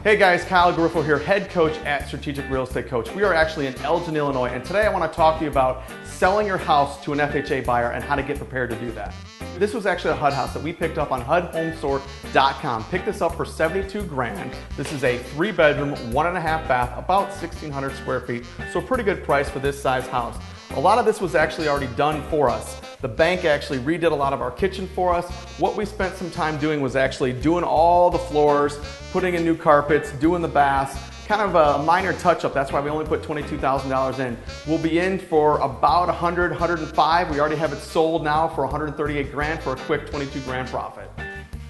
Hey guys, Kyle Griffo here, head coach at Strategic Real Estate Coach. We are actually in Elgin, Illinois, and today I want to talk to you about selling your house to an FHA buyer and how to get prepared to do that. This was actually a HUD house that we picked up on HUDhomestore.com. Picked this up for 72 grand. This is a 3-bedroom, 1.5 bath, about 1,600 square feet, so a pretty good price for this size house. A lot of this was actually already done for us. The bank actually redid a lot of our kitchen for us. What we spent some time doing was actually doing all the floors, putting in new carpets, doing the baths, kind of a minor touch-up. That's why we only put $22,000 in. We'll be in for about 100, 105. We already have it sold now for 138 grand for a quick 22 grand profit.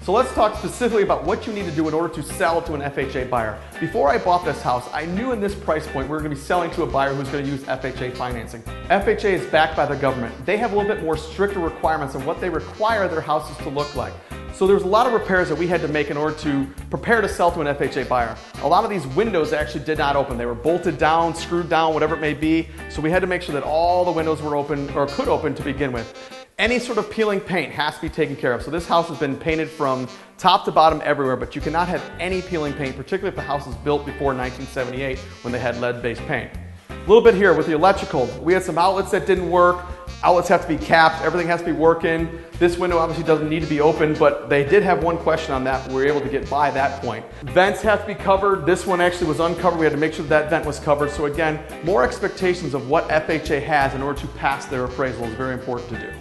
So let's talk specifically about what you need to do in order to sell to an FHA buyer. Before I bought this house, I knew in this price point we were going to be selling to a buyer who's going to use FHA financing. FHA is backed by the government. They have a little bit more stricter requirements on what they require their houses to look like. So there's a lot of repairs that we had to make in order to prepare to sell to an FHA buyer. A lot of these windows actually did not open. They were bolted down, screwed down, whatever it may be. So we had to make sure that all the windows were open or could open to begin with. Any sort of peeling paint has to be taken care of. So this house has been painted from top to bottom everywhere, but you cannot have any peeling paint, particularly if the house was built before 1978 when they had lead-based paint. A little bit here with the electrical. We had some outlets that didn't work. Outlets have to be capped. Everything has to be working. This window obviously doesn't need to be open, but they did have one question on that. We were able to get by that point. Vents have to be covered. This one actually was uncovered. We had to make sure that vent was covered. So again, more expectations of what FHA has in order to pass their appraisal is very important to do.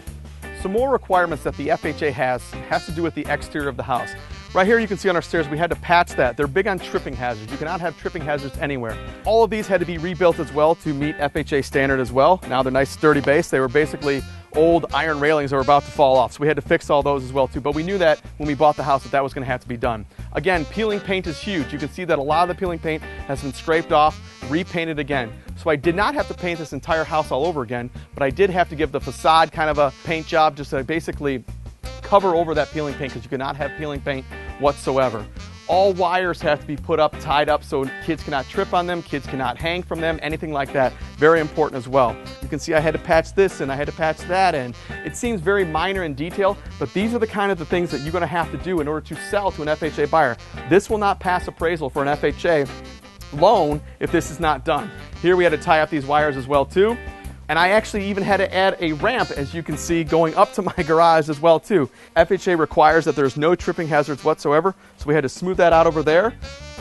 Some more requirements that the FHA has to do with the exterior of the house. Right here you can see on our stairs we had to patch that. They're big on tripping hazards. You cannot have tripping hazards anywhere. All of these had to be rebuilt as well to meet FHA standard as well. Now they're nice sturdy base. They were basically old iron railings that were about to fall off. So we had to fix all those as well too. But we knew that when we bought the house that was going to have to be done. Again, peeling paint is huge. You can see that a lot of the peeling paint has been scraped off, repainted again. So I did not have to paint this entire house all over again, but I did have to give the facade kind of a paint job just to basically cover over that peeling paint because you cannot have peeling paint whatsoever. All wires have to be put up, tied up so kids cannot trip on them, kids cannot hang from them, anything like that. Very important as well. You can see I had to patch this and I had to patch that, and it seems very minor in detail, but these are the kind of the things that you're going to have to do in order to sell to an FHA buyer. This will not pass appraisal for an FHA loan if this is not done. Here we had to tie up these wires as well too. And I actually even had to add a ramp, as you can see, going up to my garage as well too. FHA requires that there's no tripping hazards whatsoever, so we had to smooth that out over there,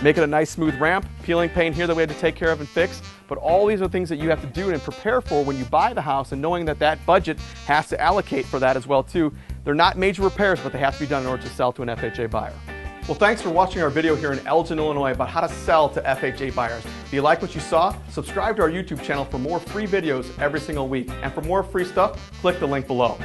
make it a nice smooth ramp, peeling paint here that we had to take care of and fix. But all these are things that you have to do and prepare for when you buy the house, and knowing that that budget has to allocate for that as well too. They're not major repairs, but they have to be done in order to sell to an FHA buyer. Well, thanks for watching our video here in Elgin, Illinois about how to sell to FHA buyers. If you like what you saw, subscribe to our YouTube channel for more free videos every single week. And for more free stuff, click the link below.